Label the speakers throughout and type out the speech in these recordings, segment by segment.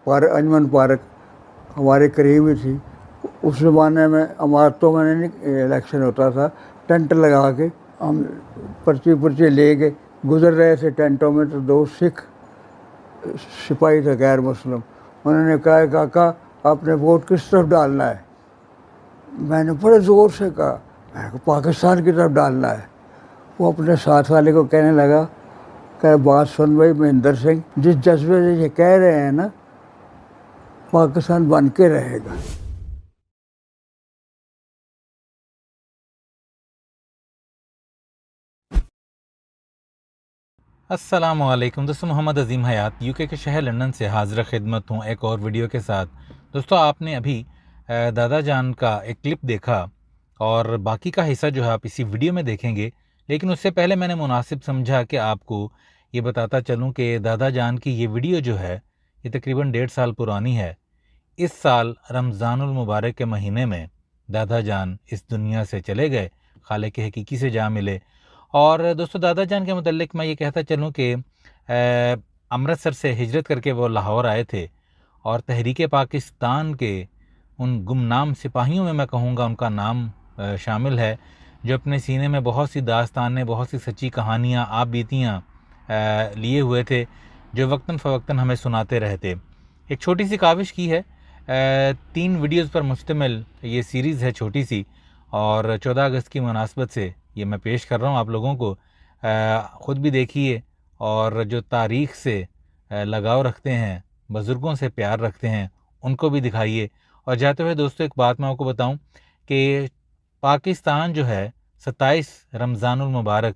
Speaker 1: अंजमन park हमारे करीब ही थी। उस ज़माने में इमारतों में नहीं इलेक्शन होता था, टेंट लगा के हम पर्ची ले के गुजर रहे थे टेंटों में, तो दो सिख सिपाही थे गैर मुस्लिम, उन्होंने कहा काका आपने वोट किस तरफ डालना है। मैंने बड़े ज़ोर से कहा, मैंने कहा पाकिस्तान की तरफ डालना है। वो अपने साथ वाले को कहने लगा कि बात सुन भाई महेंद्र सिंह, जिस जज्बे से ये कह रहे हैं ना, पाकिस्तान बन के रहेगा।
Speaker 2: अस्सलामुअलैकुम दोस्तों, मोहम्मद अजीम हयात यूके के शहर लंदन से हाजिर खिदमत हूँ एक और वीडियो के साथ। दोस्तों, आपने अभी दादा जान का एक क्लिप देखा और बाकी का हिस्सा जो है आप इसी वीडियो में देखेंगे। लेकिन उससे पहले मैंने मुनासिब समझा कि आपको ये बताता चलूँ कि दादा जान की ये वीडियो जो है ये तकरीबन 1.5 साल पुरानी है। इस साल रमज़ानुल मुबारक के महीने में दादा जान इस दुनिया से चले गए, खालिक हकीकी से जा मिले। और दोस्तों, दादा जान के मुतल्लिक मैं ये कहता चलूँ कि अमृतसर से हिजरत करके वो लाहौर आए थे और तहरीक पाकिस्तान के उन गुमनाम सिपाहियों में मैं कहूँगा उनका नाम शामिल है, जो अपने सीने में बहुत सी दास्तानें, बहुत सी सच्ची कहानियाँ, आप बीतियाँ लिए हुए थे, जो वक्तन फ़वक्तन हमें सुनाते रहते। एक छोटी सी काविश की है, 3 वीडियोज़ पर मुश्तमिल ये सीरीज़ है छोटी सी, और 14 अगस्त की मुनासबत से ये मैं पेश कर रहा हूँ आप लोगों को। ख़ुद भी देखिए और जो तारीख़ से लगाव रखते हैं, बुज़ुर्गों से प्यार रखते हैं, उनको भी दिखाइए। और जाते हुए दोस्तों, एक बात मैं आपको बताऊं कि पाकिस्तान जो है 27 रमज़ानुल मुबारक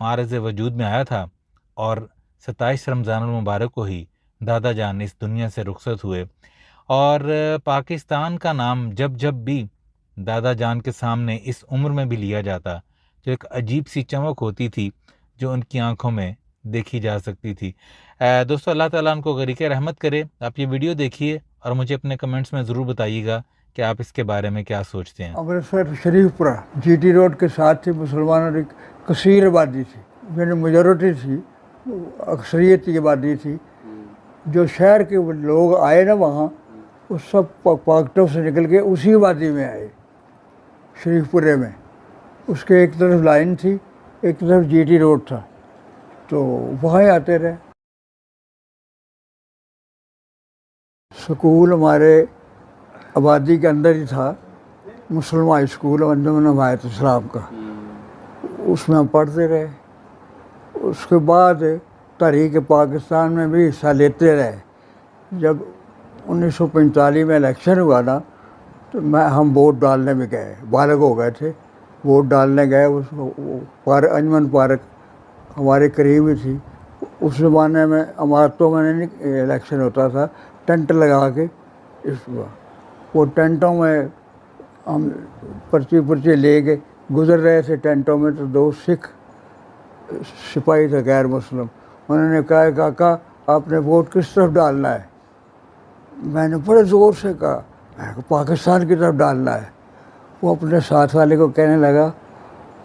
Speaker 2: मारज़ वजूद में आया था और 27 रमज़ानुल मुबारक को ही दादा जान इस दुनिया से रुखसत हुए। और पाकिस्तान का नाम जब जब भी दादा जान के सामने इस उम्र में भी लिया जाता, जो एक अजीब सी चमक होती थी जो उनकी आंखों में देखी जा सकती थी। दोस्तों, अल्लाह ताला उनको गरीक़ रहमत करे। आप ये वीडियो देखिए और मुझे अपने कमेंट्स में ज़रूर बताइएगा कि आप इसके बारे में क्या सोचते हैं।
Speaker 1: अमृतसर शरीफपुरा जीटी रोड के साथ थी, मुसलमानों की कसीर आबादी थी, यानी मेजॉरिटी थी, अक्सरियत की आबादी थी। जो शहर के लोग आए ना वहाँ, वो सब पाकटों से निकल के उसी आबादी में आए, शरीफपुरे में। उसके एक तरफ लाइन थी, एक तरफ जीटी रोड था, तो वहाँ आते रहे। स्कूल हमारे आबादी के अंदर ही था, मुसलमान स्कूल अंजुमन हिमायत इस्लाम का, उसमें हम पढ़ते रहे। उसके बाद तहरीक पाकिस्तान में भी हिस्सा लेते रहे। जब 1945 में इलेक्शन हुआ ना, तो हम वोट डालने में गए, बालग हो गए थे, वोट डालने गए। उस अंजमन पार्क हमारे करीब ही थी। उस ज़माने में इमारतों में नहीं इलेक्शन होता था, टेंट लगा के वो टेंटों में हम पर्ची ले के गुजर रहे थे टेंटों में, तो दो सिख सिपाही थे गैर मुस्लिम, उन्होंने कहा काका आपने वोट किस तरफ डालना है। मैंने बड़े ज़ोर से कहा, मैंने कहा पाकिस्तान की तरफ डालना है। वो अपने साथ वाले को कहने लगा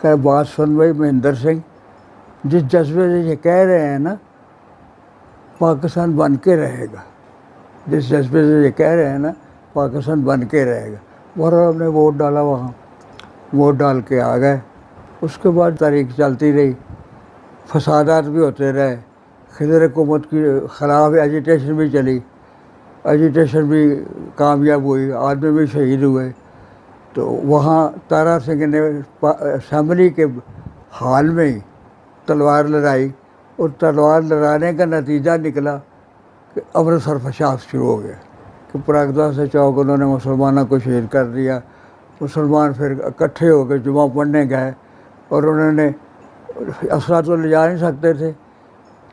Speaker 1: कि बात सुन भाई महेंद्र सिंह, जिस जज्बे से ये कह रहे हैं ना, पाकिस्तान बन के रहेगा। जिस जज्बे से ये कह रहे हैं ना, पाकिस्तान बन के रहेगा। बहरहाल हमने वोट डाला, वहाँ वोट डाल के आ गए। उसके बाद तारीख चलती रही, फसादात भी होते रहे, खिदर हुकूमत के ख़िलाफ़ एजिटेशन भी चली, एजिटेशन भी कामयाब हुई, आदमी भी शहीद हुए। तो वहाँ तारा सिंह ने असम्बली के हाल में ही तलवार लड़ाई, और तलवार लड़ाने का नतीजा निकला कि अमृतसर फसाद शुरू हो गया कि प्रागदा से चौक उन्होंने मुसलमानों को शहीद कर दिया। मुसलमान फिर इकट्ठे होकर जुमा पढ़ने गए और उन्होंने असला तो ले जा नहीं सकते थे,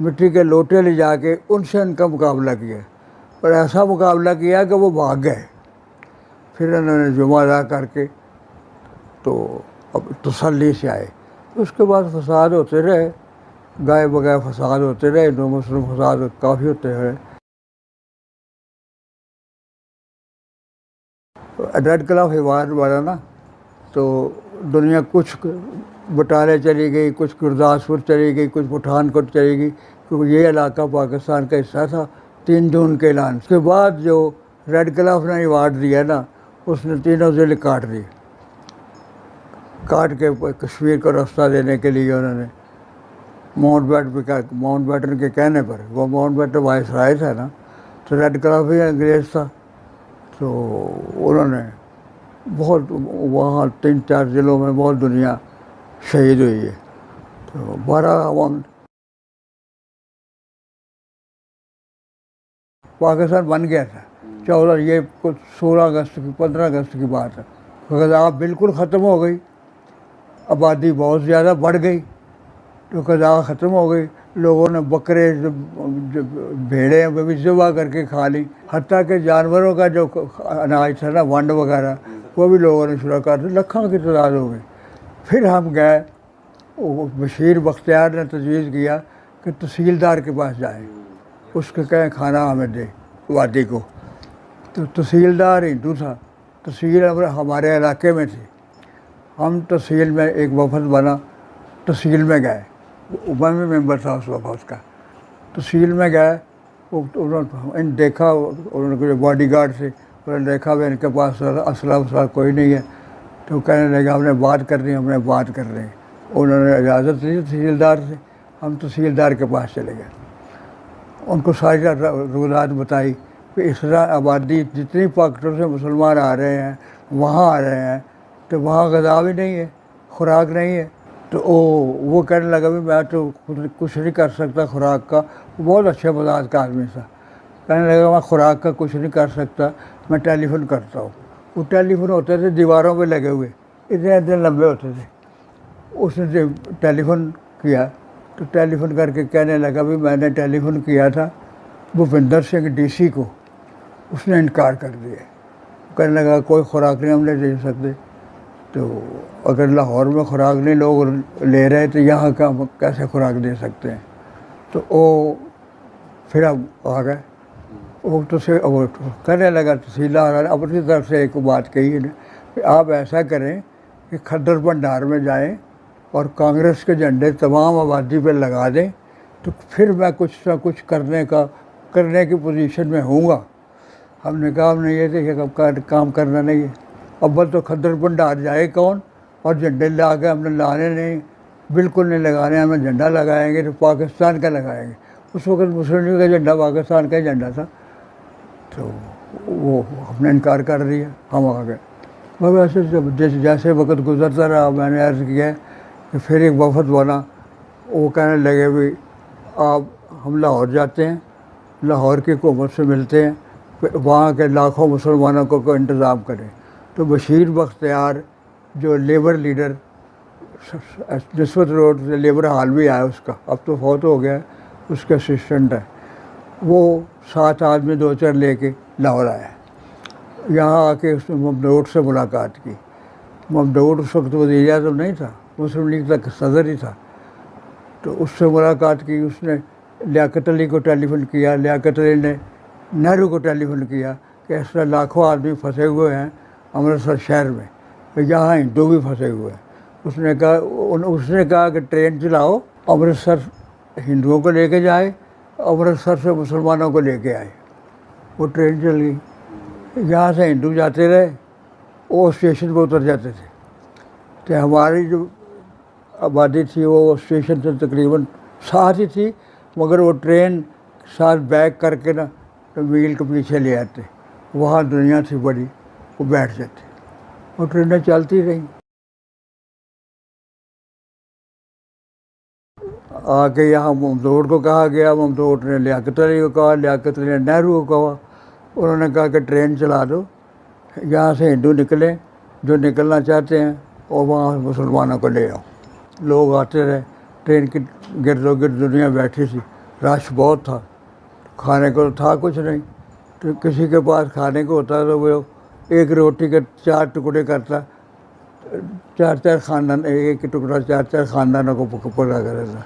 Speaker 1: मिट्टी के लोटे ले जाके उनसे उनका मुकाबला किया, और ऐसा मुकाबला किया कि वो भाग गए। फिर उन्होंने जुमा अदा करके तो अब तसल्ली से आए। उसके बाद फसाद होते रहे, गाय बगाए फसाद होते रहे, दो मुस्लिम फसाद काफ़ी होते रहे। रेड क्लिफ हिवार वाला ना, तो दुनिया कुछ बटाले चली गई, कुछ गुरदासपुर चली गई, कुछ पठानकोट चली गई, क्योंकि ये इलाका पाकिस्तान का हिस्सा था, 3 जून के ऐलान के बाद जो रेड क्लिफ ने अवार्ड दिया ना, उसने तीनों ज़िले काट दिए, काट के कश्मीर को रास्ता देने के लिए उन्होंने माउंट बैटन के कहने पर, वो माउंट बैटन वाइसराय था ना, तो रेड क्लिफ ही अंग्रेज़ था, तो उन्होंने बहुत वहाँ 3-4 ज़िलों में बहुत दुनिया शहीद हुई है। तो 12 पाकिस्तान बन गया था 14, ये कुछ 16 अगस्त की 15 अगस्त की बात है। गज़ाफ़ बिल्कुल ख़त्म हो गई, आबादी बहुत ज़्यादा बढ़ गई, तो गज़ाफ़ ख़त्म हो गई, लोगों ने बकरे भेड़ें भी ज़िबा करके खा ली, हत्ता के जानवरों का जो अनाज था ना, वंड वगैरह, वो भी लोगों ने शुरू कर दी, लाखों की तादाद हो गई। फिर हम गए, बशीर बख्तियार ने तजवीज़ किया कि तहसीलदार के पास जाएं, उसके कहें खाना हमें दे वादी को। तो तहसीलदार हिंदू था, तहसील हमारे इलाके में थी, हम तहसील में एक वफद बना, तहसील में गए, मैं भी मेंबर था उस वफद का। तहसील में गए, उन्होंने देखा, उन्होंने जो बॉडी गार्ड थे उन्होंने देखा भी इनके पास असला वसला कोई नहीं है, तो कहने लगे हमने बात करनी, हमने बात कर रहे हैं। उन्होंने इजाज़त ली तहसीलदार से, हम तहसीलदार के पास चले गए, उनको सारी रुलात बताई कि इस तरह आबादी जितनी पॉकेटों से मुसलमान आ रहे हैं वहाँ आ रहे हैं, तो वहाँ ग़िज़ा भी नहीं है, खुराक नहीं है। तो वो कहने लगा भी मैं तो कुछ नहीं कर सकता खुराक का। वो बहुत अच्छे मिजाज का आदमी था, कहने लगा मैं खुराक का कुछ नहीं कर सकता, मैं टेलीफोन करता हूँ। वो टेलीफोन होते थे दीवारों पे लगे हुए, इतने इतने लंबे होते थे। उसने टेलीफोन किया, तो टेलीफोन करके कहने लगा भी मैंने टेलीफोन किया था भूपिंदर सिंह डीसी को, उसने इनकार कर दिया, कहने लगा कोई खुराक नहीं हम दे सकते, तो अगर लाहौर में खुराक नहीं लोग ले रहे तो यहाँ का हम कैसे खुराक दे सकते हैं। तो वो फिर अब आ गए, वो तो से वो कहने लगा तहसीलदार अपनी तरफ से एक बात कही है कि आप ऐसा करें कि खद्दर भंडार में जाएं और कांग्रेस के झंडे तमाम आबादी पर लगा दें, तो फिर मैं कुछ ना कुछ करने की पोजीशन में हूँगा। हमने कहा हमने ये देखिए काम करना नहीं है, अव्वल तो खद्दर भंडार जाए कौन, और झंडे ला के हमने लाने नहीं, बिल्कुल नहीं लगाने, हमें झंडा लगाएंगे तो पाकिस्तान का लगाएंगे। उस वक्त मुस्लिम लीग का झंडा पाकिस्तान का ही झंडा था, तो वो हमने इनकार कर दिया, हम आ गए। मैं वैसे जैसे वक्त गुजरता रहा मैंने अर्ज़ किया कि फिर एक वफद बना, वो कहने लगे भी आप हम लाहौर जाते हैं, लाहौर की हुकूमत से मिलते हैं, वहाँ के लाखों मुसलमानों को इंतज़ाम करें। तो बशीर बख्तियार जो लेबर लीडर नस्बत रोड से लेबर हाल भी आया उसका, अब तो फौत हो गया, उसका असिस्टेंट है, वो 7 आदमी 2-4 लेके लाहौर आया। यहाँ आके उसने ममदूद से मुलाकात की। ममदूद उस वक्त वज़ीर आज़म नहीं था, मुस्लिम लीग का सदर ही था, तो उससे मुलाकात की। उसने लियाकत अली को टेलीफोन किया, लियाकत अली ने नेहरू को टेलीफोन किया कि इस तरह लाखों आदमी फंसे हुए हैं अमृतसर शहर में, यहाँ हिंदू भी फंसे हुए हैं। उसने कहा कि ट्रेन चलाओ, अमृतसर हिंदुओं को लेके जाए, अमृतसर से मुसलमानों को लेके आए। वो ट्रेन चल गई, यहाँ से हिंदू जाते रहे, वो स्टेशन पर उतर जाते थे। तो हमारी जो आबादी थी वो स्टेशन से तकरीबन साथ ही थी, मगर वो ट्रेन साथ बैक करके ना तो मील के पीछे ले आते, वहाँ दुनिया थी बड़ी, वो बैठ जाते, वो ट्रेनें चलती रहीं। आके यहाँ ममदूद को कहा गया, ममदूद ने लियाकत अली को कहा, लियाकत अली ने नेहरू को कहा, उन्होंने कहा कि ट्रेन चला दो, यहाँ से हिंदू निकलें जो निकलना चाहते हैं और वहाँ मुसलमानों को ले आओ। लोग आते रहे, ट्रेन की गिर्द दुनिया बैठी थी, रश बहुत था, खाने को था कुछ नहीं, तो किसी के पास खाने को होता तो वो एक रोटी के 4 टुकड़े करता, 4-4 खानदान, एक टुकड़ा 4-4 खानदानों को पका करता था।